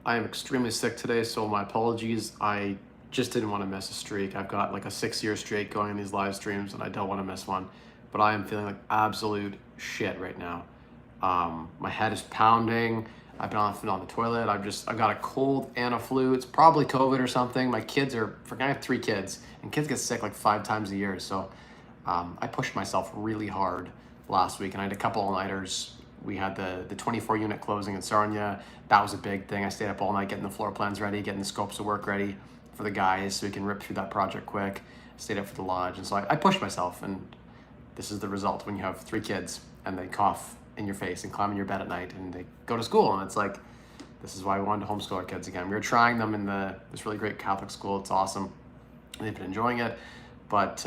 I am extremely sick today, so my apologies. I just didn't want to miss a streak. I've got like a 6-year streak going in these live streams, and I don't want to miss one. But I am feeling like absolute shit right now. My head is pounding. I've been on the toilet. I've got a cold and a flu. It's probably COVID or something. My kids are, I have 3 kids, and kids get sick like 5 times a year. So I pushed myself really hard last week, and I had a couple all-nighters. We had the 24 unit closing in Sarnia. That was a big thing. I stayed up all night getting the floor plans ready, getting the scopes of work ready for the guys so we can rip through that project quick. Stayed up for the lodge. And so I pushed myself, and this is the result when you have 3 kids and they cough in your face and climb in your bed at night and they go to school. And it's like, this is why we wanted to homeschool our kids again. We were trying them in this really great Catholic school. It's awesome. They've been enjoying it. But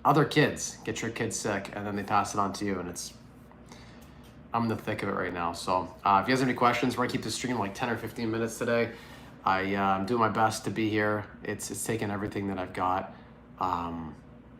other kids get your kids sick and then they pass it on to you, and I'm in the thick of it right now. So if you guys have any questions, we're gonna keep this stream like 10 or 15 minutes today. I'm doing my best to be here. It's taken everything that I've got.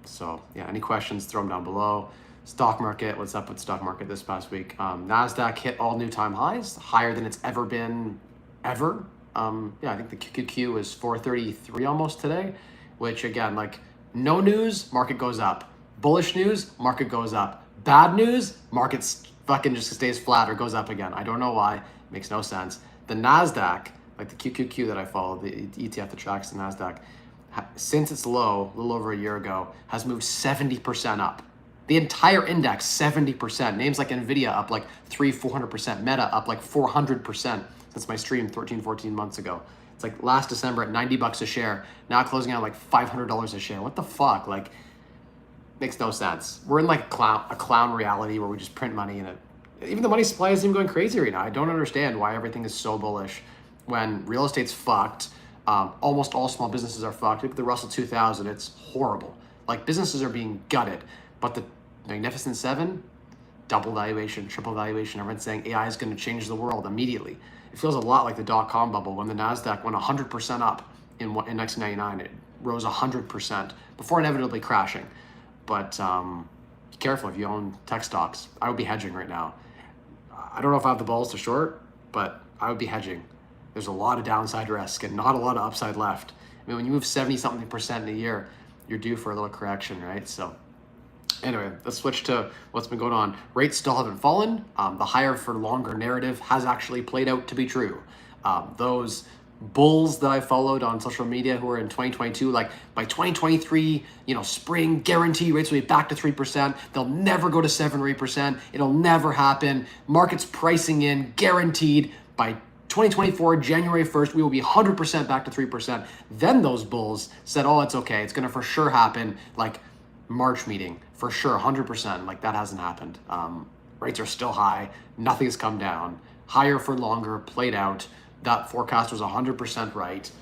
So yeah, any questions, throw them down below. Stock market, what's up with stock market this past week? NASDAQ hit all new time highs, higher than it's ever been, ever. Yeah, I think the QQQ is 433 almost today, which again, like no news, market goes up. Bullish news, market goes up. Bad news, market's fucking just stays flat or goes up again. I don't know why, makes no sense. The NASDAQ, like the QQQ that I follow, the ETF that tracks the NASDAQ, since its low, a little over a year ago, has moved 70% up. The entire index, 70%. Names like NVIDIA up like 400%. Meta up like 400% since my stream 13, 14 months ago. It's like last December at 90 bucks a share, now closing out like $500 a share. What the fuck? Like, makes no sense. We're in like a clown reality where we just print money and even the money supply isn't even going crazy right now. I don't understand why everything is so bullish when real estate's fucked. Almost all small businesses are fucked. Look at the Russell 2000, it's horrible. Like businesses are being gutted, but the Magnificent Seven, double valuation, triple valuation. Everyone's saying AI is going to change the world immediately. It feels a lot like the dot-com bubble when the NASDAQ went 100% up in 1999. It rose 100% before inevitably crashing. But be careful if you own tech stocks. I would be hedging right now. I don't know if I have the balls to short, but I would be hedging. There's a lot of downside risk and not a lot of upside left. I mean, when you move 70-something% in a year, you're due for a little correction, right? So anyway, let's switch to what's been going on. Rates still haven't fallen. The higher for longer narrative has actually played out to be true. Those bulls that I followed on social media who are in 2022, like by 2023, spring, guarantee rates will be back to 3%. They'll never go to 7 or 8%. It'll never happen. Market's pricing in, guaranteed by 2024, January 1st, we will be 100% back to 3%. Then those bulls said, oh, it's okay. It's going to for sure happen. Like March meeting, for sure, 100%. Like that hasn't happened. Rates are still high. Nothing has come down. Higher for longer, played out. That forecast was 100% right.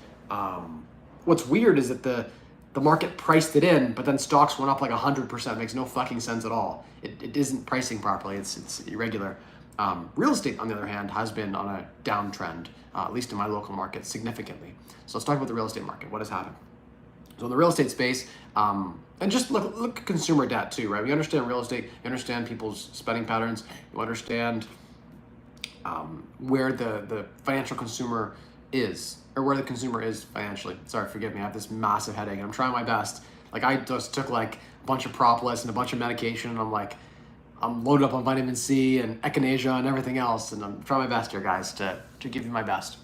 What's weird is that the market priced it in, but then stocks went up like 100%. It makes no fucking sense at all. It isn't pricing properly. It's irregular. Real estate, on the other hand, has been on a downtrend, at least in my local market, significantly. So let's talk about the real estate market. What has happened? So in the real estate space, and just look at consumer debt too, right? We understand real estate, you understand people's spending patterns, you understand where the financial consumer is, or where the consumer is financially. Sorry, forgive me, I have this massive headache and I'm trying my best. Like I just took like a bunch of propolis and a bunch of medication and I'm loaded up on vitamin C and echinacea and everything else, and I'm trying my best here, guys, to give you my best.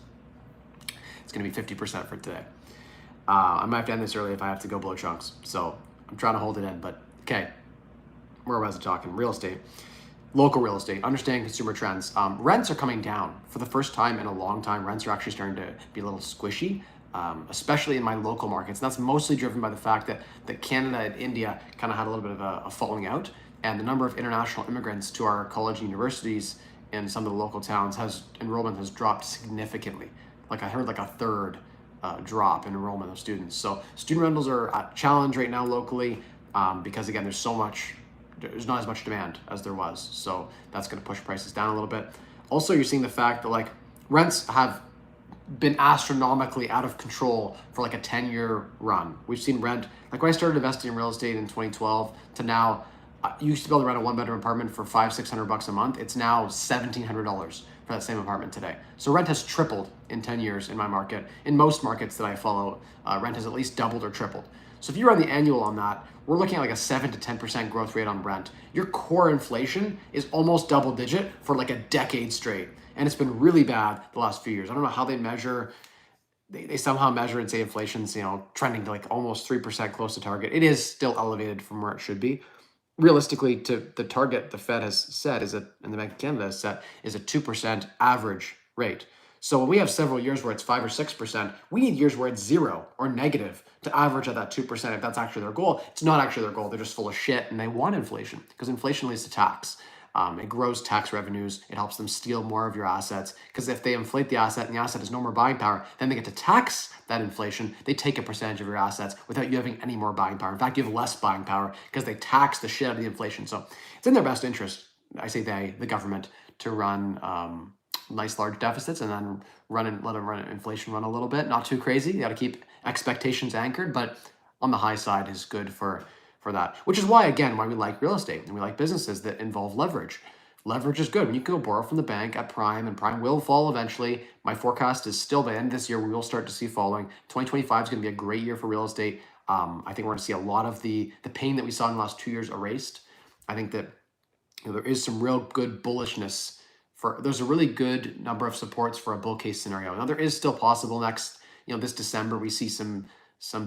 It's gonna be 50% for today. I might have to end this early if I have to go blow chunks, so I'm trying to hold it in, but okay. Where was I talking? Real estate. Local real estate, understanding consumer trends. Rents are coming down. For the first time in a long time, rents are actually starting to be a little squishy, especially in my local markets. And that's mostly driven by the fact that Canada and India kind of had a little bit of a falling out, and the number of international immigrants to our college and universities in some of the local towns enrollment has dropped significantly. Like I heard like a third drop in enrollment of students. So student rentals are a challenge right now locally because again, there's not as much demand as there was. So that's going to push prices down a little bit. Also, you're seeing the fact that like rents have been astronomically out of control for like a 10-year run. We've seen rent, like when I started investing in real estate in 2012 to now, you used to be able to rent a 1-bedroom apartment for $500-600 a month. It's now $1,700 for that same apartment today. So rent has tripled in 10 years in my market. In most markets that I follow, rent has at least doubled or tripled. So if you run the annual on that, we're looking at like a 7 to 10% growth rate on rent. Your core inflation is almost double digit for like a decade straight. And it's been really bad the last few years. I don't know how they measure. They somehow measure and say inflation's, trending to like almost 3% close to target. It is still elevated from where it should be. Realistically, to the target the Fed has set and the Bank of Canada has set is a 2% average rate. So when we have several years where it's 5 or 6%, we need years where it's zero or negative to average at that 2%. If that's actually their goal, it's not actually their goal. They're just full of shit and they want inflation because inflation leads to tax. It grows tax revenues. It helps them steal more of your assets because if they inflate the asset and the asset has no more buying power, then they get to tax that inflation. They take a percentage of your assets without you having any more buying power. In fact, you have less buying power because they tax the shit out of the inflation. So it's in their best interest, I say they, the government, to run nice large deficits and then let them run inflation run a little bit. Not too crazy. You got to keep expectations anchored, but on the high side is good for that, which is why, again, why we like real estate and we like businesses that involve leverage. Leverage is good. When you can go borrow from the bank at prime, and prime will fall eventually. My forecast is still by the end of this year, we will start to see falling. 2025 is going to be a great year for real estate. I think we're going to see a lot of the pain that we saw in the last 2 years erased. I think that there is some real good bullishness there's a really good number of supports for a bull case scenario. Now there is still possible next, this December, we see some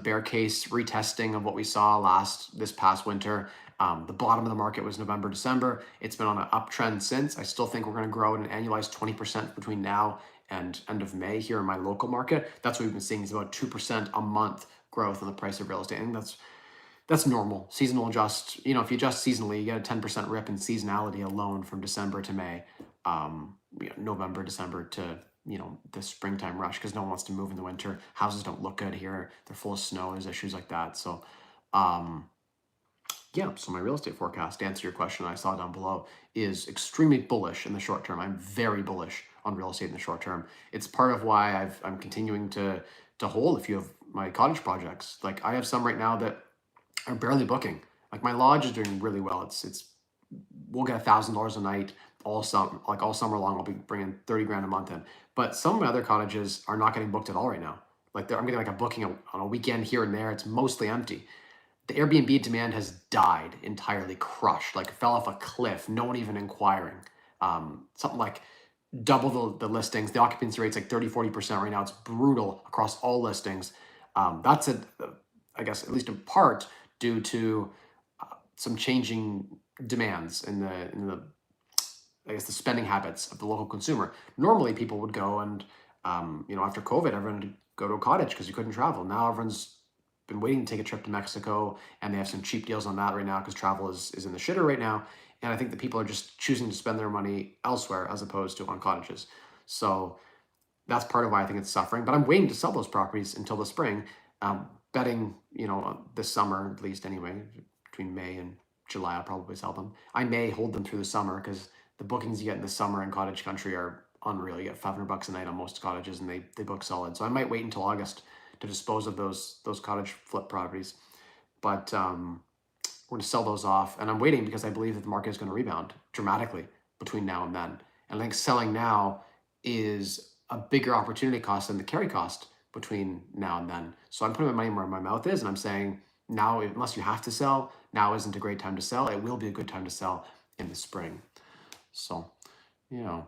bear case retesting of what we saw this past winter. The bottom of the market was November, December. It's been on an uptrend since. I still think we're going to grow at an annualized 20% between now and end of May here in my local market. That's what we've been seeing is about 2% a month growth in the price of real estate. And that's normal. Seasonal adjust, if you adjust seasonally, you get a 10% rip in seasonality alone from December to May, November, December to, the springtime rush because no one wants to move in the winter. Houses don't look good here. They're full of snow. There's issues like that. So, so my real estate forecast, to answer your question I saw down below, is extremely bullish in the short term. I'm very bullish on real estate in the short term. It's part of why I'm continuing to hold a few of my cottage projects. Like I have some right now that are barely booking. Like my lodge is doing really well. We'll get $1,000 a night all summer long. I'll be bringing 30 grand a month in. But some of my other cottages are not getting booked at all right now. Like I'm getting like a booking on a weekend here and there. It's mostly empty. The Airbnb demand has died entirely, crushed, like fell off a cliff. No one even inquiring. Something like double the listings. The occupancy rate's like 30-40% right now. It's brutal across all listings. That's I guess at least in part due to some changing demands in the I guess the spending habits of the local consumer. Normally people would go and after COVID everyone would go to a cottage because you couldn't travel. Now everyone's been waiting to take a trip to Mexico and they have some cheap deals on that right now because travel is in the shitter right now. And I think that people are just choosing to spend their money elsewhere as opposed to on cottages. So that's part of why I think it's suffering. But I'm waiting to sell those properties until the spring, betting, this summer at least anyway, between May and July, I'll probably sell them. I may hold them through the summer because the bookings you get in the summer in cottage country are unreal. You get $500 a night on most cottages and they book solid. So I might wait until August to dispose of those cottage flip properties. But we're going to sell those off. And I'm waiting because I believe that the market is going to rebound dramatically between now and then. And I think selling now is a bigger opportunity cost than the carry cost between now and then. So I'm putting my money where my mouth is and I'm saying now, unless you have to sell, now isn't a great time to sell. It will be a good time to sell in the spring. So, we'll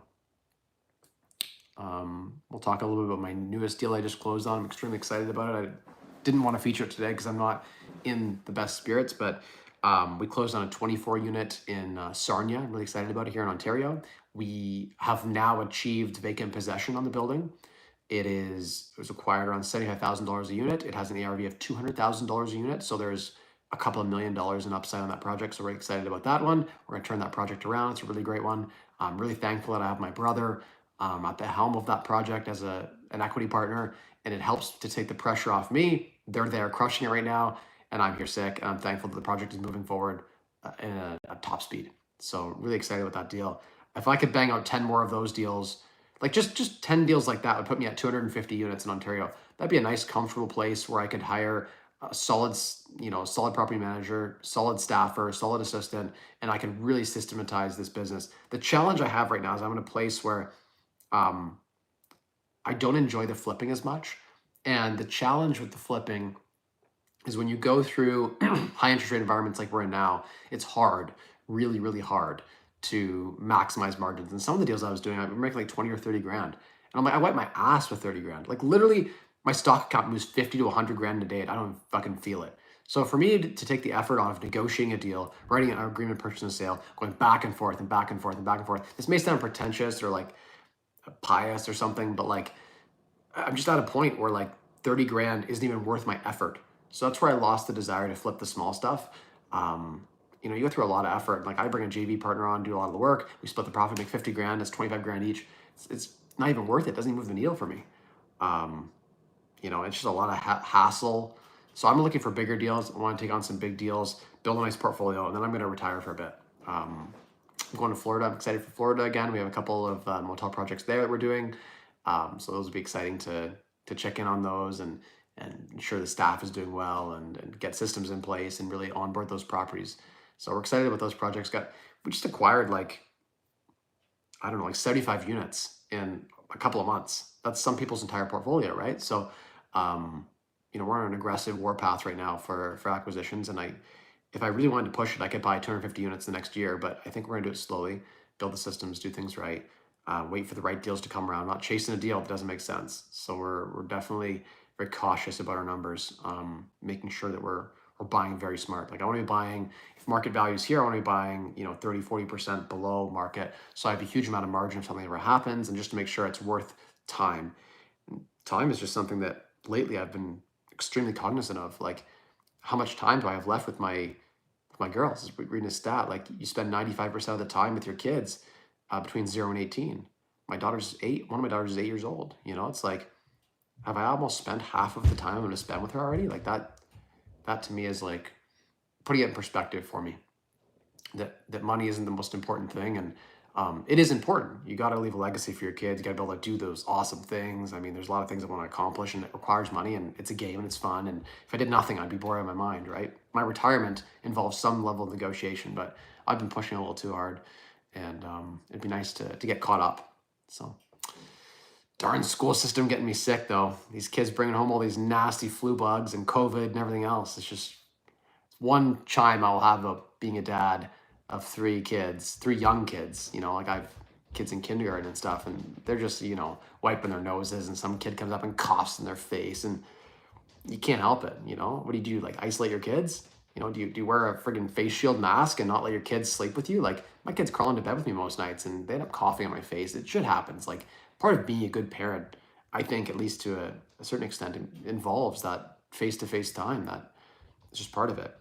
talk a little bit about my newest deal I just closed on. I'm extremely excited about it. I didn't want to feature it today because I'm not in the best spirits, but we closed on a 24 unit in Sarnia. I'm really excited about it here in Ontario. We have now achieved vacant possession on the building. It was acquired around $75,000 a unit. It has an ARV of $200,000 a unit. So there's a couple of $1 million in upside on that project. So we're excited about that one. We're going to turn that project around. It's a really great one. I'm really thankful that I have my brother at the helm of that project as an equity partner, and it helps to take the pressure off me. They're there crushing it right now, and I'm here sick, and I'm thankful that the project is moving forward in a top speed. So really excited about that deal. If I could bang out 10 more of those deals, like just 10 deals like that would put me at 250 units in Ontario. That'd be a nice, comfortable place where I could hire a solid property manager, solid staffer, solid assistant, and I can really systematize this business. The challenge I have right now is I'm in a place where Um, I don't enjoy the flipping as much. And the challenge with the flipping is when you go through high interest rate environments like we're in now, it's hard, really, really hard to maximize margins. And some of the deals I was doing, I was making like 20 or 30 grand. And I'm like, I wipe my ass with 30 grand. Like literally my stock account moves 50 to 100 grand a day and I don't fucking feel it. So for me to take the effort on of negotiating a deal, writing an agreement, purchase and sale, going back and forth and back and forth and back and forth, this may sound pretentious or like pious or something, but like I'm just at a point where like 30 grand isn't even worth my effort. So that's where I lost the desire to flip the small stuff. You go through a lot of effort. Like I bring a JV partner on, do a lot of the work. We split the profit, make 50 grand. That's 25 grand each. It's not even worth it. It doesn't even move the needle for me. It's just a lot of hassle. So I'm looking for bigger deals. I want to take on some big deals, build a nice portfolio, and then I'm going to retire for a bit. I'm going to Florida. I'm excited for Florida again. We have a couple of motel projects there that we're doing. So those will be exciting to check in on those and ensure the staff is doing well and get systems in place and really onboard those properties. So we're excited about those projects. We just acquired like 75 units in a couple of months. That's some people's entire portfolio, right? So we're on an aggressive warpath right now for acquisitions, and if I really wanted to push it, I could buy 250 units the next year, but I think we're gonna do it slowly, build the systems, do things right, wait for the right deals to come around, not chasing a deal that doesn't make sense. So we're definitely very cautious about our numbers, making sure that we're buying very smart. Like I want to be buying, if market value is here, I want to be buying, 30, 40% below market. So I have a huge amount of margin if something ever happens, and just to make sure it's worth time. Time is just something that lately I've been extremely cognizant of. Like, how much time do I have left with my girls? Is reading a stat like you spend 95% of the time with your kids between 0 and 18. My daughter's 8. One of my daughters is 8 years old. It's like, have I almost spent half of the time I'm going to spend with her already? Like that to me is like putting it in perspective for me. That money isn't the most important thing, and it is important. You got to leave a legacy for your kids. You got to be able to do those awesome things. I mean, there's a lot of things I want to accomplish, and it requires money, and it's a game, and it's fun. And if I did nothing, I'd be bored out of my mind, right? My retirement involves some level of negotiation, but I've been pushing a little too hard, and it'd be nice to get caught up. So, darn school system getting me sick though. These kids bringing home all these nasty flu bugs and COVID and everything else. It's just one chime I'll have of being a dad of 3 young kids. Like I have kids in kindergarten and stuff, and they're just, wiping their noses, and some kid comes up and coughs in their face, and you can't help it. What do? Like isolate your kids? Do you wear a friggin' face shield mask and not let your kids sleep with you? Like my kids crawl into bed with me most nights, and they end up coughing on my face. It shit happens. Like part of being a good parent, I think, at least to a certain extent, involves that face-to-face time. That is just part of it.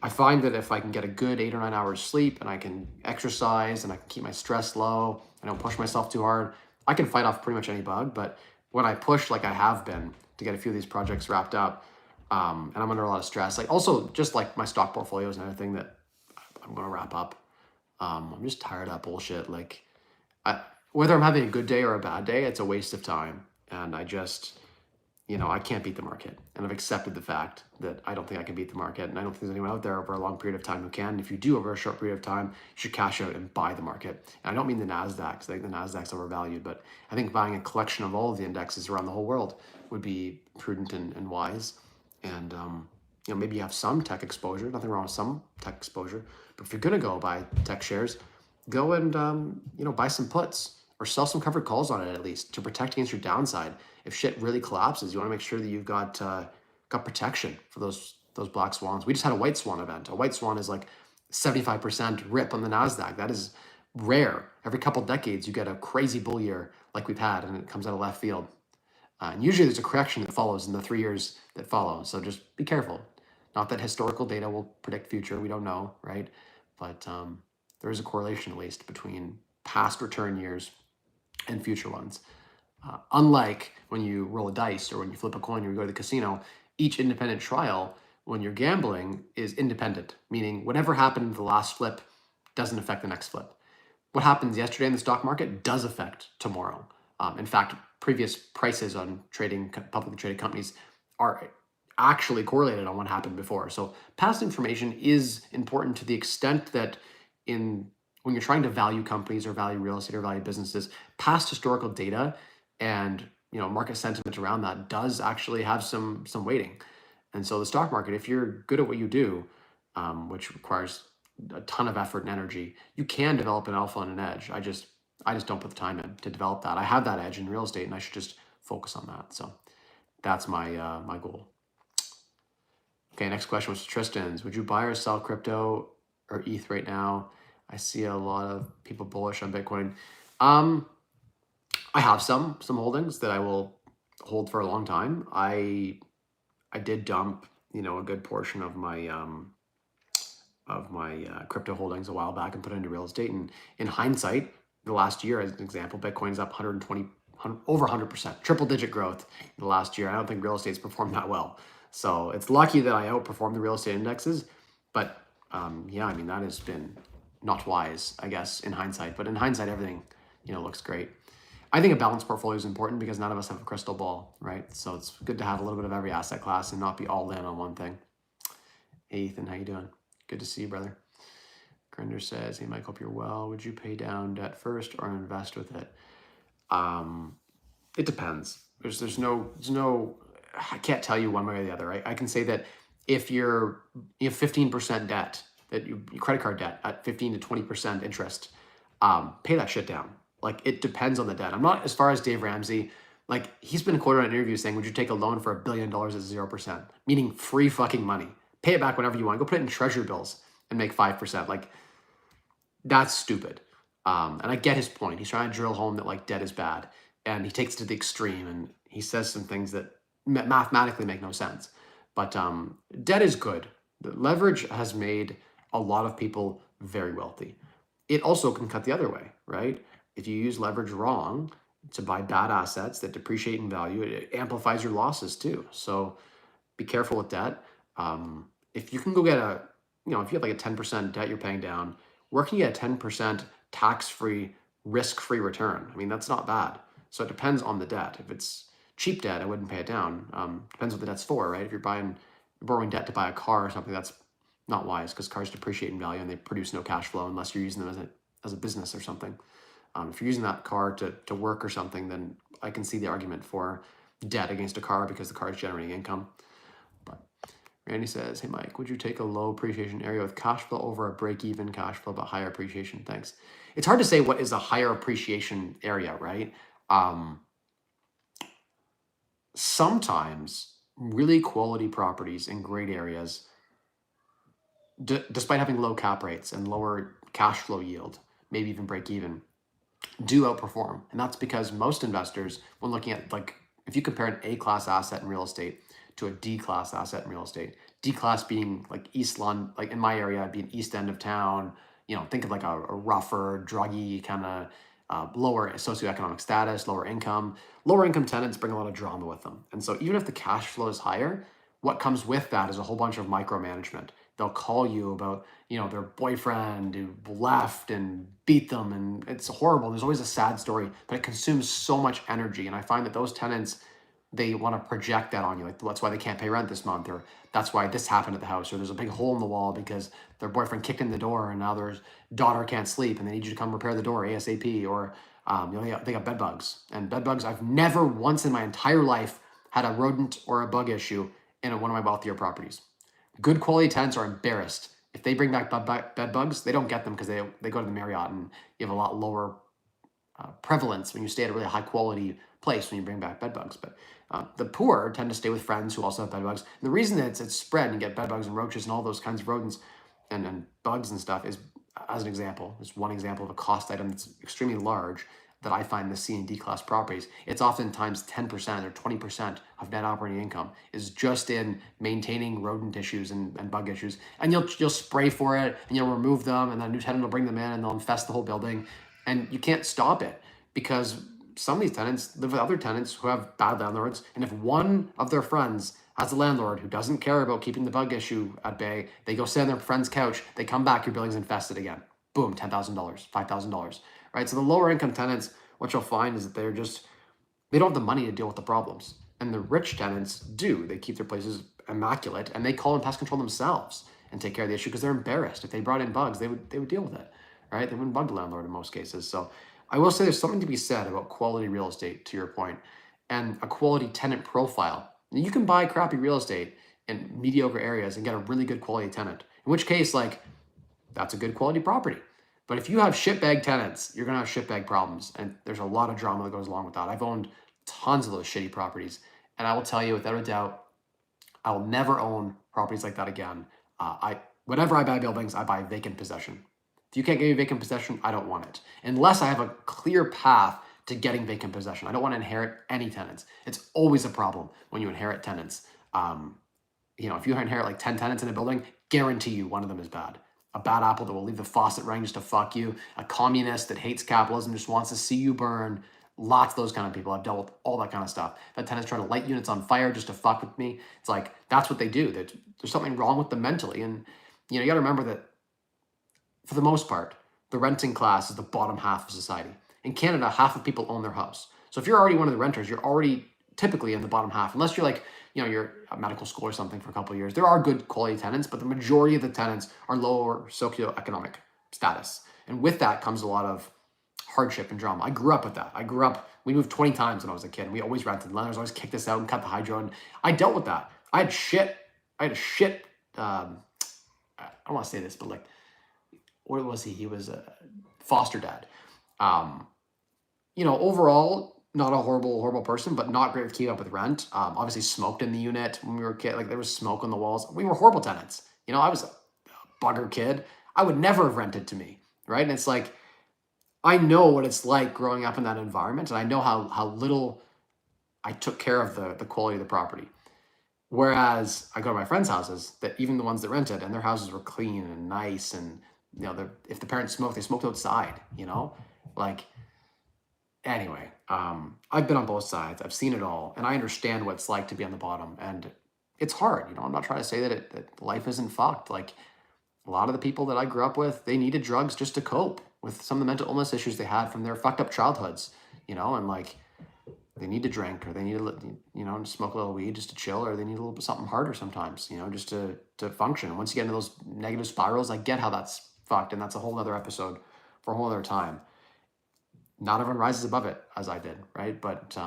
I find that if I can get a good 8 or 9 hours sleep, and I can exercise, and I can keep my stress low, I don't push myself too hard, I can fight off pretty much any bug. But when I push like I have been to get a few of these projects wrapped up, and I'm under a lot of stress, like also just like my stock portfolio is another thing that I'm going to wrap up. I'm just tired of that bullshit. Like whether I'm having a good day or a bad day, it's a waste of time. And I just, I can't beat the market. And I've accepted the fact that I don't think I can beat the market. And I don't think there's anyone out there over a long period of time who can. And if you do over a short period of time, you should cash out and buy the market. And I don't mean the NASDAQ, because I think the NASDAQ's overvalued, but I think buying a collection of all of the indexes around the whole world would be prudent and wise. And, maybe you have some tech exposure, nothing wrong with some tech exposure, but if you're going to go buy tech shares, go and, buy some puts or sell some covered calls on it, at least to protect against your downside. If shit really collapses, you want to make sure that you've got protection for those black swans. We just had a white swan event. A white swan is like 75% rip on the NASDAQ. That is rare. Every couple decades, you get a crazy bull year like we've had, and it comes out of left field. And usually there's a correction that follows in the 3 years that follow. So just be careful. Not that historical data will predict future. We don't know, right? But there is a correlation, at least, between past return years and future ones. Unlike when you roll a dice or when you flip a coin or you go to the casino, each independent trial when you're gambling is independent, meaning whatever happened in the last flip doesn't affect the next flip. What happens yesterday in the stock market does affect tomorrow. In fact, previous prices on publicly traded companies are actually correlated on what happened before. So past information is important to the extent that when you're trying to value companies or value real estate or value businesses, past historical data and market sentiment around that does actually have some weighting. And so the stock market, if you're good at what you do, which requires a ton of effort and energy, you can develop an alpha and an edge. I just don't put the time in to develop that. I have that edge in real estate, and I should just focus on that. So that's my my goal. Okay, next question was Tristan's. Would you buy or sell crypto or ETH right now? I see a lot of people bullish on Bitcoin. I have some holdings that I will hold for a long time. I did dump, a good portion of my crypto holdings a while back and put it into real estate. And in hindsight, the last year, as an example, Bitcoin is up 120, over 100%, triple digit growth in the last year. I don't think real estate's performed that well. So it's lucky that I outperformed the real estate indexes. But yeah, I mean, that has been not wise, I guess, in hindsight. But in hindsight, everything, looks great. I think a balanced portfolio is important because none of us have a crystal ball, right? So it's good to have a little bit of every asset class and not be all in on one thing. Hey, Ethan, how you doing? Good to see you, brother. Grinder says, hey, Mike, hope you're well. Would you pay down debt first or invest with it? It depends. There's no, I can't tell you one way or the other, right? I can say that if you have 15% debt, credit card debt at 15 to 20% interest, pay that shit down. Like, it depends on the debt. I'm not as far as Dave Ramsey. Like, he's been quoted on an interview saying, would you take a loan for $1 billion at 0%? Meaning free fucking money. Pay it back whenever you want. Go put it in treasury bills and make 5%. Like, that's stupid. And I get his point. He's trying to drill home that, like, debt is bad. And he takes it to the extreme. And he says some things that mathematically make no sense. But debt is good. The leverage has made a lot of people very wealthy. It also can cut the other way, right? If you use leverage wrong to buy bad assets that depreciate in value, it amplifies your losses too. So be careful with debt. If you can go get if you have like a 10% debt you're paying down, where can you get a 10% tax-free, risk-free return? I mean, that's not bad. So it depends on the debt. If it's cheap debt, I wouldn't pay it down. Depends what the debt's for, right? If you're borrowing debt to buy a car or something, that's not wise because cars depreciate in value and they produce no cash flow unless you're using them as a business or something. If you're using that car to work or something, then I can see the argument for debt against a car because the car is generating income. But Randy says, hey, Mike, would you take a low appreciation area with cash flow over a break-even cash flow but higher appreciation? Thanks. It's hard to say what is a higher appreciation area, right? Sometimes really quality properties in great areas, despite having low cap rates and lower cash flow yield, maybe even break even, do outperform. And that's because most investors, when looking at, like, if you compare an A-class asset in real estate to a D-class asset in real estate, D-class being like East London, like in my area, being East End of town, think of like a rougher, druggy kind of lower socioeconomic status, lower income. Lower income tenants bring a lot of drama with them. And so even if the cash flow is higher, what comes with that is a whole bunch of micromanagement. They'll call you about, their boyfriend who left and beat them, and it's horrible. There's always a sad story, but it consumes so much energy. And I find that those tenants, they want to project that on you. Like, that's why they can't pay rent this month, or that's why this happened at the house, or there's a big hole in the wall because their boyfriend kicked in the door and now their daughter can't sleep and they need you to come repair the door ASAP, or they got bed bugs. And bed bugs, I've never once in my entire life had a rodent or a bug issue in one of my wealthier properties. Good quality tenants are embarrassed. If they bring back bed bugs, they don't get them because they go to the Marriott and you have a lot lower prevalence when you stay at a really high quality place when you bring back bed bugs. But the poor tend to stay with friends who also have bed bugs. And the reason that it's spread and you get bed bugs and roaches and all those kinds of rodents and bugs and stuff is, as an example, is one example of a cost item that's extremely large that I find the C and D class properties. It's oftentimes 10% or 20% of net operating income is just in maintaining rodent issues and bug issues. And you'll spray for it and you'll remove them, and then a new tenant will bring them in and they'll infest the whole building. And you can't stop it because some of these tenants live with other tenants who have bad landlords. And if one of their friends has a landlord who doesn't care about keeping the bug issue at bay, they go sit on their friend's couch, they come back, your building's infested again. Boom, $10,000, $5,000, right? So the lower income tenants, what you'll find is that they don't have the money to deal with the problems. And the rich tenants do. They keep their places immaculate and they call in pest control themselves and take care of the issue because they're embarrassed. If they brought in bugs, they would deal with it. right? They wouldn't bug the landlord in most cases. So I will say there's something to be said about quality real estate, to your point, and a quality tenant profile. You can buy crappy real estate in mediocre areas and get a really good quality tenant, in which case, like, that's a good quality property. But if you have shitbag tenants, you're gonna have shitbag problems. And there's a lot of drama that goes along with that. I've owned tons of those shitty properties. And I will tell you without a doubt, I will never own properties like that again. Whenever I buy buildings, I buy vacant possession. If you can't give me vacant possession, I don't want it. Unless I have a clear path to getting vacant possession. I don't want to inherit any tenants. It's always a problem when you inherit tenants. If you inherit like 10 tenants in a building, guarantee you one of them is bad. A bad apple that will leave the faucet running just to fuck you. A communist that hates capitalism, just wants to see you burn. Lots of those kind of people. I've dealt with all that kind of stuff. I've had tenants try to light units on fire just to fuck with me. It's like, that's what they do. There's something wrong with them mentally. And, you got to remember that for the most part, the renting class is the bottom half of society. In Canada, half of people own their house. So if you're already one of the renters, you're already typically in the bottom half, unless you're like, you're at medical school or something for a couple of years. There are good quality tenants, but the majority of the tenants are lower socioeconomic status. And with that comes a lot of hardship and drama. I grew up with that. We moved 20 times when I was a kid. And we always rented. Landlords always kicked us out and cut the hydro. And I dealt with that. I had a shit, I don't want to say this, but like, what was he? He was a foster dad. Overall, not a horrible person, but not great with keeping up with rent. Obviously smoked in the unit when we were a kid. Like, there was smoke on the walls. We were horrible tenants. I was a bugger kid. I would never have rented to me, right? And it's like, I know what it's like growing up in that environment, and I know how little I took care of the quality of the property. Whereas I go to my friends' houses, that even the ones that rented, and their houses were clean and nice, and if the parents smoked, they smoked outside. Like, anyway, I've been on both sides. I've seen it all, and I understand what it's like to be on the bottom. And it's hard. I'm not trying to say that life isn't fucked. Like, a lot of the people that I grew up with, they needed drugs just to cope with some of the mental illness issues they had from their fucked up childhoods. And like, they need to drink, or they need to, smoke a little weed just to chill, or they need a little bit something harder sometimes, just to function. Once you get into those negative spirals, I get how that's fucked, and that's a whole other episode for a whole other time. Not everyone rises above it, as I did, right? But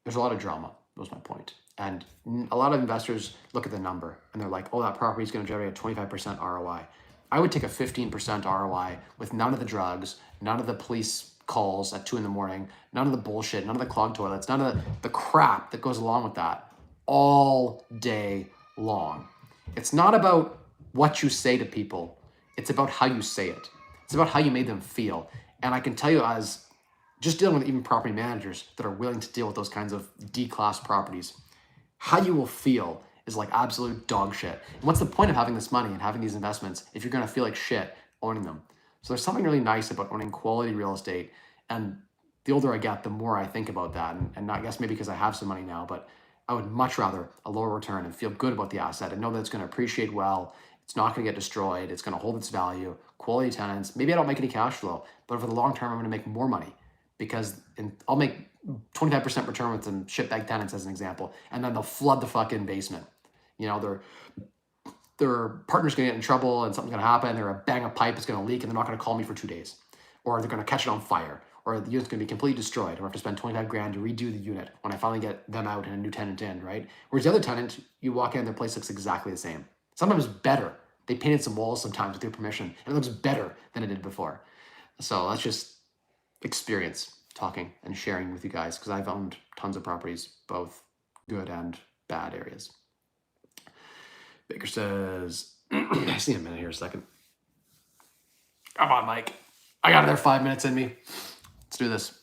there's a lot of drama, was my point. And a lot of investors look at the number, and they're like, oh, that property is going to generate a 25% ROI. I would take a 15% ROI with none of the drugs, none of the police calls at 2 a.m, none of the bullshit, none of the clogged toilets, none of the crap that goes along with that all day long. It's not about what you say to people. It's about how you say it. It's about how you made them feel. And I can tell you, as just dealing with even property managers that are willing to deal with those kinds of D-class properties, how you will feel is like absolute dog shit. And what's the point of having this money and having these investments if you're going to feel like shit owning them? So there's something really nice about owning quality real estate. And the older I get, the more I think about that. And I guess maybe because I have some money now, but I would much rather a lower return and feel good about the asset and know that it's going to appreciate well. It's not going to get destroyed. It's going to hold its value. Quality tenants. Maybe I don't make any cash flow, but over the long term, I'm going to make more money because I'll make 25% return with some shitbag tenants as an example. And then they'll flood the fucking basement. Their partner's going to get in trouble and something's going to happen. They're going to bang a pipe, it's going to leak, and they're not going to call me for 2 days. Or they're going to catch it on fire. Or the unit's going to be completely destroyed. Or I have to spend 25 grand to redo the unit when I finally get them out and a new tenant in, right? Whereas the other tenant, you walk in, their place looks exactly the same. Sometimes better. They painted some walls sometimes with your permission, and it looks better than it did before. So that's just experience talking and sharing with you guys, because I've owned tons of properties, both good and bad areas. Baker says, I see a minute here a second. Come on, Mike. I got another 5 minutes in me. Let's do this.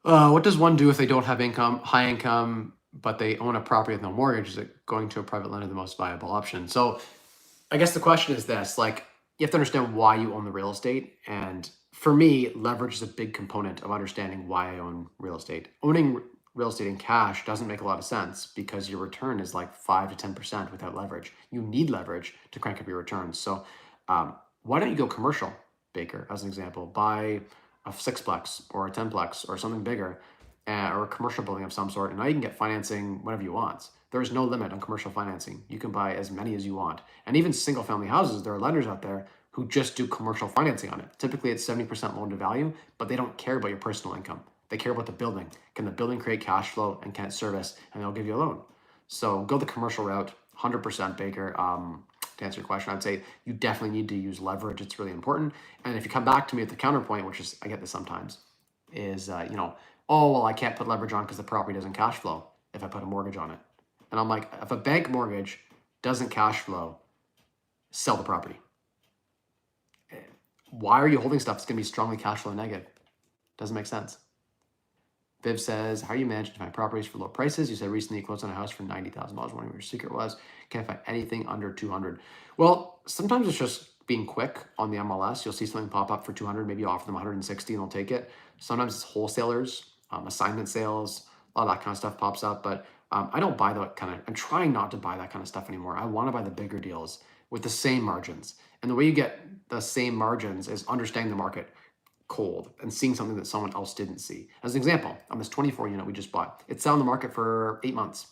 What does one do if they don't have high income, but they own a property with no mortgage? Is it going to a private lender the most viable option? So I guess the question is this, like, you have to understand why you own the real estate. And for me, leverage is a big component of understanding why I own real estate. Owning real estate in cash doesn't make a lot of sense because your return is like 5 to 10% without leverage. You need leverage to crank up your returns. So why don't you go commercial, Baker, as an example? Buy a 6-plex or a 10-plex or something bigger or a commercial building of some sort, and now you can get financing whenever you want. There is no limit on commercial financing. You can buy as many as you want. And even single family houses, there are lenders out there who just do commercial financing on it. Typically it's 70% loan to value, but they don't care about your personal income. They care about the building. Can the building create cash flow and can it service? And they'll give you a loan. So go the commercial route, 100% Baker. To answer your question, I'd say you definitely need to use leverage. It's really important. And if you come back to me at the counterpoint, which is, I get this sometimes, is, oh, well, I can't put leverage on because the property doesn't cash flow if I put a mortgage on it. And I'm like, if a bank mortgage doesn't cash flow, sell the property. Why are you holding stuff that's going to be strongly cash flow negative? Doesn't make sense. Viv says, how are you managing to find properties for low prices? You said recently you closed on a house for $90,000. Wondering what your secret was. Can't find anything under 200. Well, sometimes it's just being quick on the MLS. You'll see something pop up for 200. Maybe you offer them 160 and they'll take it. Sometimes it's wholesalers, assignment sales, a lot of that kind of stuff pops up. But I don't buy that kind of, I'm trying not to buy that kind of stuff anymore. I want to buy the bigger deals with the same margins. And the way you get the same margins is understanding the market cold and seeing something that someone else didn't see. As an example, on this 24 unit we just bought, it's sat on the market for 8 months.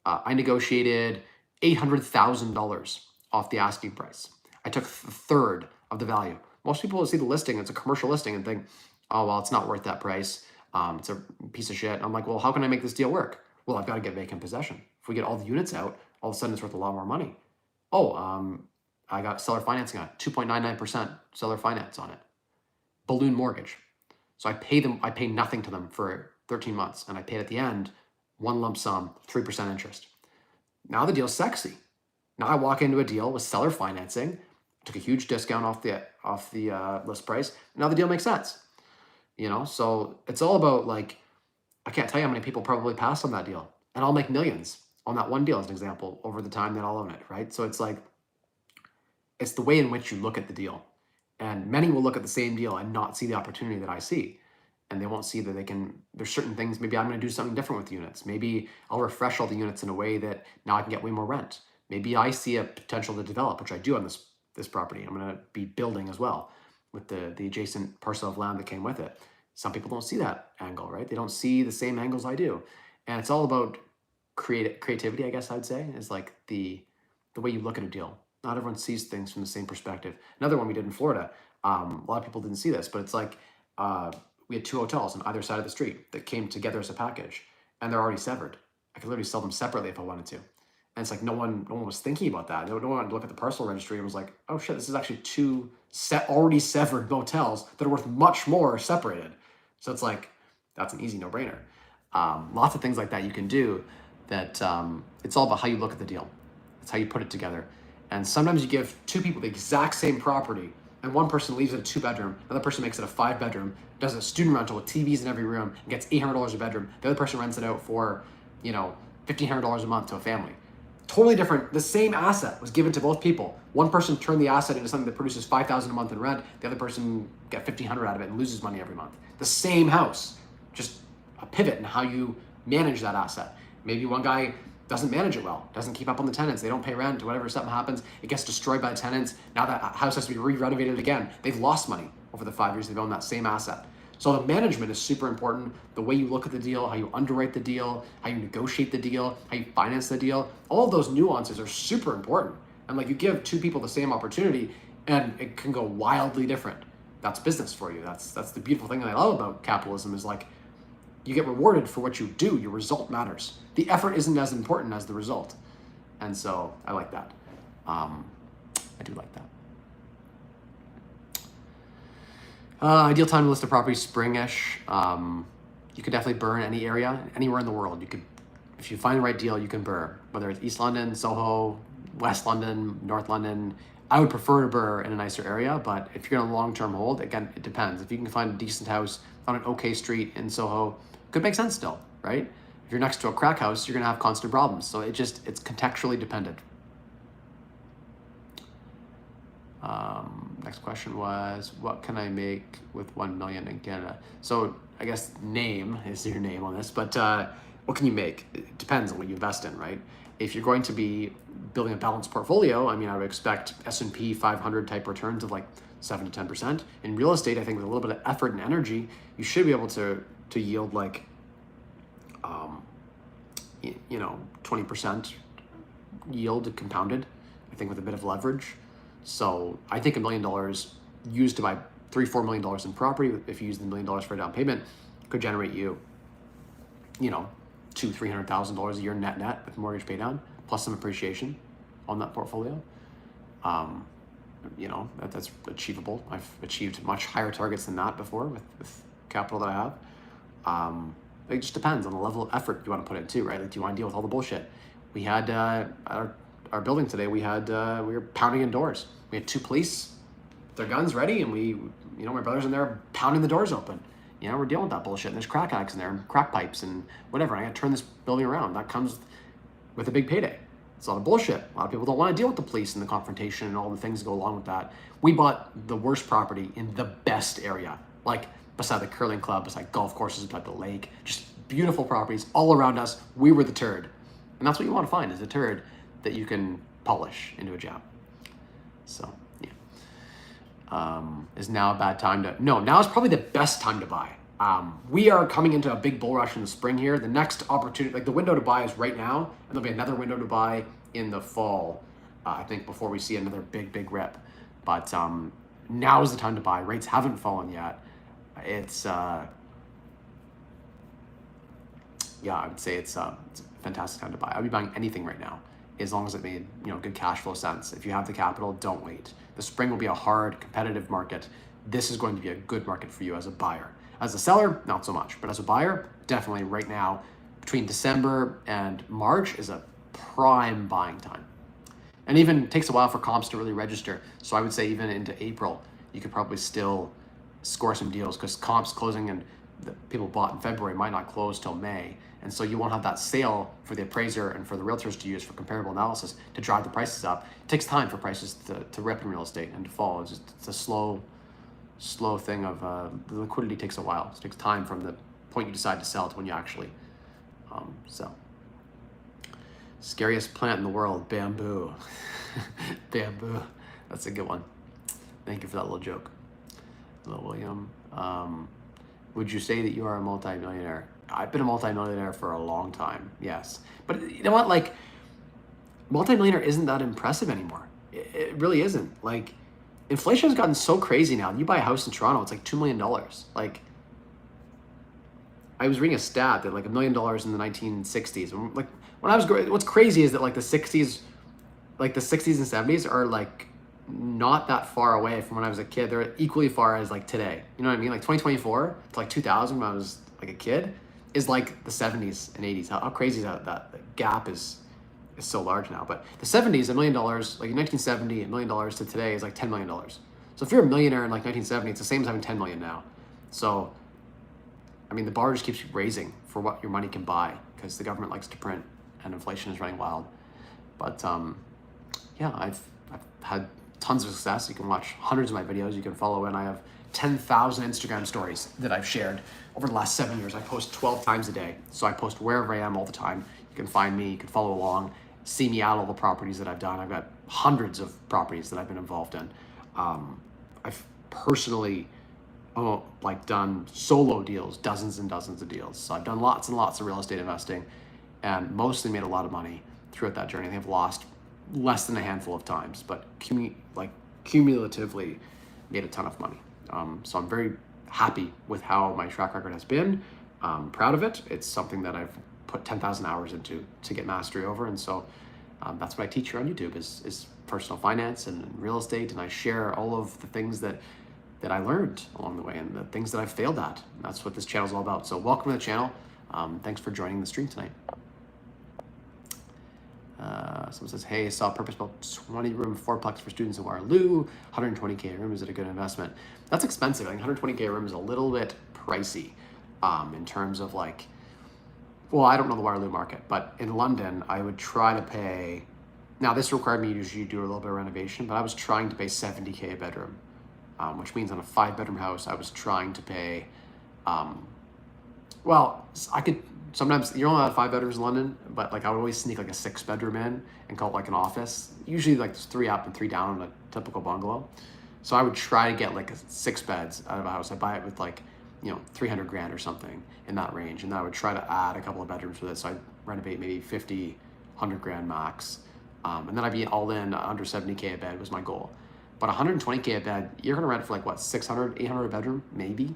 I negotiated $800,000 off the asking price. I took a third of the value. Most people will see the listing, it's a commercial listing, and think, oh, well, it's not worth that price. It's a piece of shit. I'm like, well, how can I make this deal work? Well, I've got to get vacant possession. If we get all the units out, all of a sudden it's worth a lot more money. Oh, I got seller financing on it, 2.99% seller finance on it. Balloon mortgage. So I pay nothing to them for 13 months, and I paid at the end one lump sum, 3% interest. Now the deal's sexy. Now I walk into a deal with seller financing, took a huge discount off the list price. Now the deal makes sense. So it's all about, like, I can't tell you how many people probably pass on that deal, and I'll make millions on that one deal as an example over the time that I'll own it, right? So it's like, it's the way in which you look at the deal. And many will look at the same deal and not see the opportunity that I see. And they won't see that there's certain things, maybe I'm going to do something different with units. Maybe I'll refresh all the units in a way that now I can get way more rent. Maybe I see a potential to develop, which I do on this property. I'm going to be building as well with the adjacent parcel of land that came with it. Some people don't see that angle, right? They don't see the same angles I do. And it's all about creativity, I guess I'd say, is like the way you look at a deal. Not everyone sees things from the same perspective. Another one we did in Florida, a lot of people didn't see this, but it's like we had 2 hotels on either side of the street that came together as a package, and they're already severed. I could literally sell them separately if I wanted to. And it's like no one was thinking about that. No one looked at the parcel registry and was like, oh shit, this is actually 2 already severed motels that are worth much more separated. So it's like, that's an easy no-brainer. Lots of things like that you can do that it's all about how you look at the deal. It's how you put it together. And sometimes you give 2 people the exact same property, and one person leaves it a 2-bedroom, another person makes it a 5-bedroom, does a student rental with TVs in every room, and gets $800 a bedroom. The other person rents it out for, $1,500 a month to a family. Totally different. The same asset was given to both people. One person turned the asset into something that produces $5,000 a month in rent. The other person got $1,500 out of it and loses money every month. The same house, just a pivot in how you manage that asset. Maybe one guy doesn't manage it well, doesn't keep up on the tenants, they don't pay rent, or whatever, something happens, it gets destroyed by the tenants. Now that house has to be re-renovated again. They've lost money over the 5 years they've owned that same asset. So the management is super important. The way you look at the deal, how you underwrite the deal, how you negotiate the deal, how you finance the deal, all of those nuances are super important. And like, you give 2 people the same opportunity and it can go wildly different. That's business for you. That's the beautiful thing that I love about capitalism, is like, you get rewarded for what you do. Your result matters. The effort isn't as important as the result. And so I like that. I do like that. Ideal time to list a property, spring-ish. You could definitely burn any area, anywhere in the world. You could, if you find the right deal, you can burr. Whether it's East London, Soho, West London, North London. I would prefer to burr in a nicer area, but if you're going to long-term hold, again, it depends. If you can find a decent house on an okay street in Soho, could make sense still, right? If you're next to a crack house, you're going to have constant problems. So it's contextually dependent. Next question was, what can I make with 1 million in Canada? So I guess name is your name on this, but what can you make? It depends on what you invest in, right? If you're going to be building a balanced portfolio, I mean, I would expect S&P 500 type returns of like 7 to 10%. In real estate, I think with a little bit of effort and energy, you should be able to yield like 20% yield compounded, I think with a bit of leverage. So I think $1 million used to buy $3-4 million in property, if you use the $1 million for a down payment, could generate you, $200,000-300,000 a year net with mortgage pay down plus some appreciation on that portfolio. That's achievable. I've achieved much higher targets than that before with capital that I have. It just depends on the level of effort you want to put in too, right? Like, do you want to deal with all the bullshit? We had our building today. We were pounding in doors. We had 2 police, their guns ready, and my brother's in there pounding the doors open. We're dealing with that bullshit. And there's crack addicts in there, and crack pipes, and whatever. And I got to turn this building around. That comes with a big payday. It's a lot of bullshit. A lot of people don't want to deal with the police and the confrontation and all the things that go along with that. We bought the worst property in the best area, like beside the curling club, beside golf courses, beside the lake, just beautiful properties all around us. We were the turd. And that's what you want to find, is a turd that you can polish into a gem. So, yeah. Is now a bad time to... No, now is probably the best time to buy. We are coming into a big bull rush in the spring here. The next opportunity, like the window to buy is right now, and there'll be another window to buy in the fall, I think, before we see another big rip. But now is the time to buy. Rates haven't fallen yet. It's... I would say it's a fantastic time to buy. I'd be buying anything right now, as long as it made good cash flow sense. If you have the capital, don't wait. The spring will be a hard, competitive market. This is going to be a good market for you as a buyer. As a seller, not so much, but as a buyer, definitely right now, between December and March is a prime buying time. And even takes a while for comps to really register. So I would say even into April, you could probably still score some deals, because comps closing and the people bought in February might not close till May. And so you won't have that sale for the appraiser and for the realtors to use for comparable analysis to drive the prices up. It takes time for prices to rip in real estate and to fall. It's a slow thing of the liquidity takes a while. It takes time from the point you decide to sell to when you actually sell. Scariest plant in the world, bamboo. Bamboo. That's a good one. Thank you for that little joke. Hello, William. Would you say that you are a multimillionaire? I've been a multimillionaire for a long time, yes. But you know what? Like, multimillionaire isn't that impressive anymore. It really isn't. Like, inflation has gotten so crazy now. You buy a house in Toronto, it's like $2 million. Like, I was reading a stat that like $1 million in the 1960s. Like, when I was growing, what's crazy is that like the 60s and 70s are like not that far away from when I was a kid. They're equally far as like today. You know what I mean? Like 2024 to like 2000 when I was like a kid is like the 70s and 80s. How crazy is that gap is so large now. But the 70s, $1 million, like in 1970, $1 million to today is like $10 million. So if you're a millionaire in like 1970, it's the same as having 10 million now. So, I mean, the bar just keeps raising for what your money can buy, because the government likes to print and inflation is running wild. But yeah, I've had tons of success. You can watch hundreds of my videos. You can follow, and I have 10,000 Instagram stories that I've shared over the last 7 years. I post 12 times a day. So I post wherever I am all the time. You can find me, you can follow along, see me at all the properties that I've done. I've got hundreds of properties that I've been involved in. I've personally done solo deals, dozens and dozens of deals. So I've done lots and lots of real estate investing and mostly made a lot of money throughout that journey. I think I've lost less than a handful of times, but cumulatively made a ton of money. So I'm very happy with how my track record has been. I'm proud of it. It's something that I've put 10,000 hours into to get mastery over. And so that's what I teach here on YouTube is personal finance and real estate. And I share all of the things that I learned along the way and the things that I've failed at. And that's what this channel is all about. So welcome to the channel. Thanks for joining the stream tonight. Someone says, hey, I saw purpose-built 20-room fourplex for students in Waterloo. 120K a room, is it a good investment? That's expensive. I think 120K a room is a little bit pricey in terms of like, well, I don't know the Waterloo market, but in London, I would try to pay, now this required me to usually do a little bit of renovation, but I was trying to pay 70K a bedroom, which means on a 5-bedroom house, I was trying to pay, well, I could, sometimes you're only allowed 5 bedrooms in London, but like I would always sneak like a 6-bedroom in and call it like an office. Usually like there's 3 up and 3 down on a typical bungalow. So I would try to get like 6 beds out of a house. I buy it with like 300 grand or something in that range. And then I would try to add a couple of bedrooms with it. So I'd renovate maybe 50, 100 grand max. And then I'd be all in under 70K a bed was my goal. But 120K a bed, you're gonna rent for like what, 600, 800 a bedroom, maybe?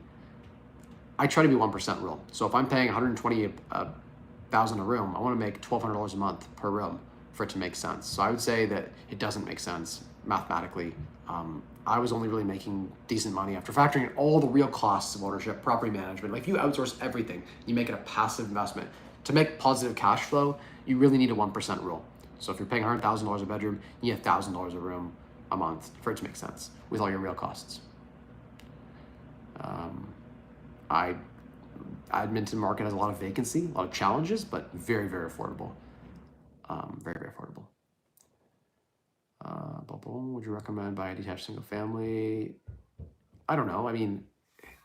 I try to be 1% rule. So if I'm paying 120,000 a room, I wanna make $1,200 a month per room for it to make sense. So I would say that it doesn't make sense mathematically. I was only really making decent money after factoring in all the real costs of ownership, property management. Like if you outsource everything, you make it a passive investment. To make positive cash flow, you really need a 1% rule. So if you're paying $100,000 a bedroom, you need $1,000 a room a month for it to make sense with all your real costs. Edmonton market has a lot of vacancy, a lot of challenges, but very, very affordable. Very, very affordable. Would you recommend buying a detached single family? I don't know. I mean,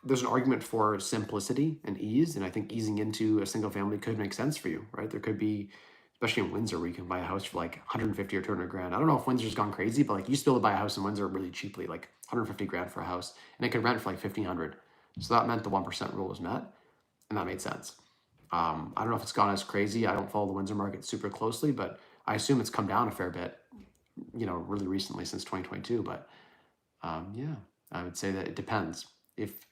there's an argument for simplicity and ease, and I think easing into a single family could make sense for you, right? There could be, especially in Windsor, where you can buy a house for like 150 or 200 grand. I don't know if Windsor's gone crazy, but like you used to be able to buy a house in Windsor really cheaply, like 150 grand for a house, and it could rent for like 1,500. So that meant the 1% rule was met, and that made sense. I don't know if it's gone as crazy. I don't follow the Windsor market super closely, but I assume it's come down a fair bit, really recently since 2022. But yeah, I would say that it depends. If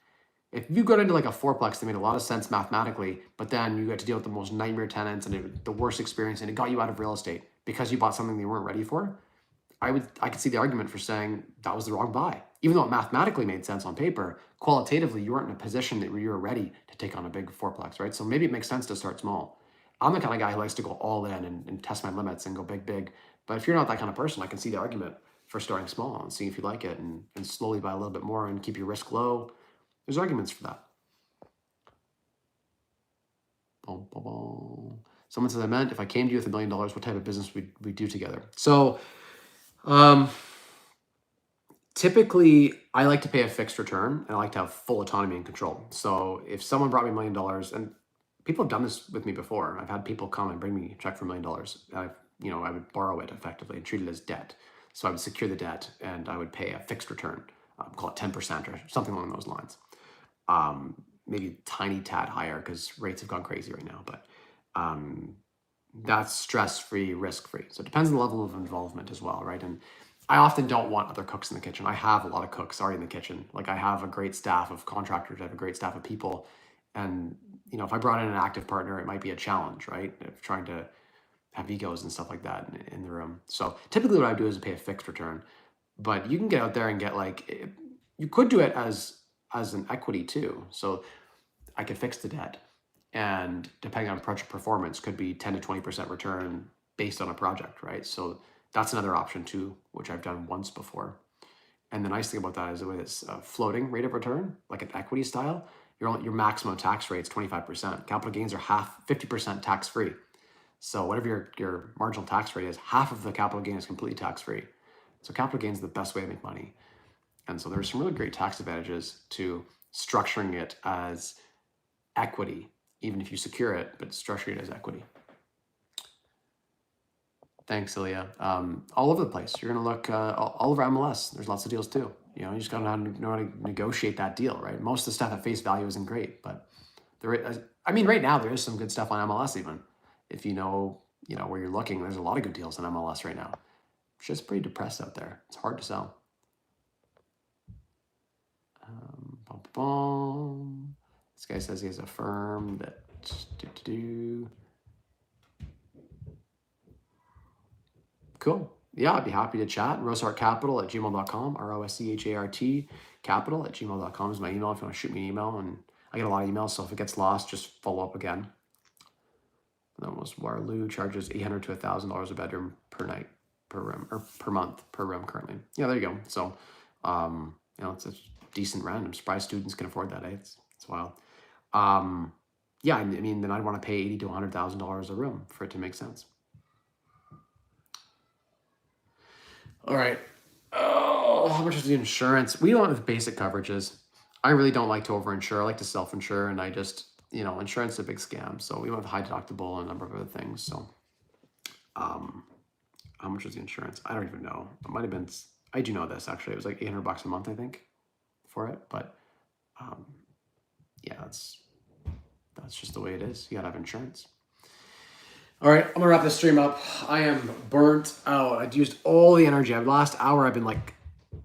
you got into like a fourplex that made a lot of sense mathematically, but then you got to deal with the most nightmare tenants and the worst experience, and it got you out of real estate because you bought something you weren't ready for, I could see the argument for saying that was the wrong buy. Even though it mathematically made sense on paper, qualitatively you weren't in a position that you were ready to take on a big fourplex, right? So maybe it makes sense to start small. I'm the kind of guy who likes to go all in and test my limits and go big. But if you're not that kind of person, I can see the argument for starting small and seeing if you like it and slowly buy a little bit more and keep your risk low. There's arguments for that. Someone says, I meant if I came to you with $1 million, what type of business we do together? So typically I like to pay a fixed return and I like to have full autonomy and control. So if someone brought me $1 million, and people have done this with me before, I've had people come and bring me a check for $1 million. I would borrow it effectively and treat it as debt. So I would secure the debt and I would pay a fixed return, call it 10% or something along those lines. Maybe a tiny tad higher because rates have gone crazy right now, but that's stress-free, risk-free. So it depends on the level of involvement as well, right? And I often don't want other cooks in the kitchen. I have a lot of cooks already in the kitchen. Like I have a great staff of contractors, I have a great staff of people. And, if I brought in an active partner, it might be a challenge, right? If trying to have egos and stuff like that in the room. So typically what I do is pay a fixed return, but you can get out there and get you could do it as an equity too. So I could fix the debt and depending on project performance could be 10 to 20% return based on a project, right? So that's another option too, which I've done once before. And the nice thing about that is the way it's a floating rate of return, like an equity style, your maximum tax rate is 25%. Capital gains are 50% tax-free. So whatever your marginal tax rate is, half of the capital gain is completely tax-free. So capital gain is the best way to make money. And so there's some really great tax advantages to structuring it as equity, even if you secure it, but structuring it as equity. Thanks, Ilya. All over the place. You're going to look all over MLS. There's lots of deals too. You just got to know how to negotiate that deal, right? Most of the stuff at face value isn't great, but right now there is some good stuff on MLS even. If you know where you're looking, there's a lot of good deals on MLS right now. It's just pretty depressed out there. It's hard to sell. This guy says he has a firm that Cool. Yeah, I'd be happy to chat. Rosehart Capital at gmail.com. ROSCHART Capital at gmail.com is my email if you want to shoot me an email. And I get a lot of emails, so if it gets lost, just follow up again. And then was Waterloo charges $800 to $1,000 a bedroom per night, per room, or per month per room currently. Yeah, there you go. So, it's a decent rent. I'm surprised students can afford that. It's wild. Yeah, then I'd want to pay $80,000 to $100,000 a room for it to make sense. All right. Oh, how much is the insurance? We don't have basic coverages. I really don't like to overinsure. I like to self-insure, and I just, insurance is a big scam. So we went with high deductible and a number of other things. So, how much is the insurance? I don't even know. It might have been. I do know this actually. It was like $800 a month, I think, for it. But yeah, that's just the way it is. You gotta have insurance. All right, I'm gonna wrap this stream up. I am burnt out. I'd used all the energy. Last hour, I've been like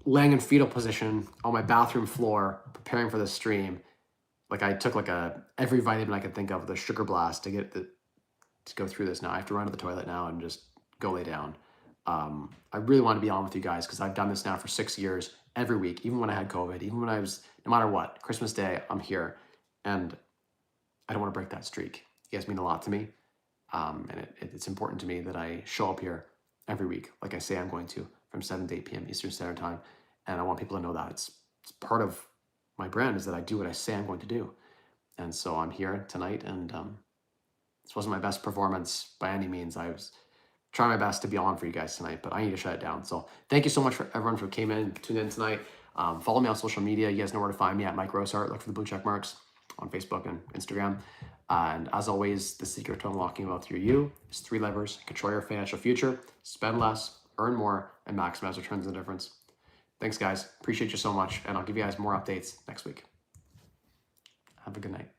laying in fetal position on my bathroom floor, preparing for this stream. Like I took like every vitamin I could think of, the sugar blast to go through this. Now I have to run to the toilet now and just go lay down. I really want to be on with you guys because I've done this now for 6 years, every week, even when I had COVID, even when I was, no matter what, Christmas Day, I'm here. And I don't want to break that streak. You guys mean a lot to me. And it's important to me that I show up here every week, like I say I'm going to, from 7 to 8 p.m. Eastern Standard Time. And I want people to know that it's part of my brand is that I do what I say I'm going to do. And so I'm here tonight, and this wasn't my best performance by any means. I was trying my best to be on for you guys tonight, but I need to shut it down. So thank you so much for everyone who came in, tuned in tonight. Follow me on social media. You guys know where to find me at Mike Rosehart. Look for the blue check marks on Facebook and Instagram. And as always, the secret to unlocking wealth through you is 3 levers: control your financial future, spend less, earn more, and maximize returns and difference. Thanks, guys. Appreciate you so much. And I'll give you guys more updates next week. Have a good night.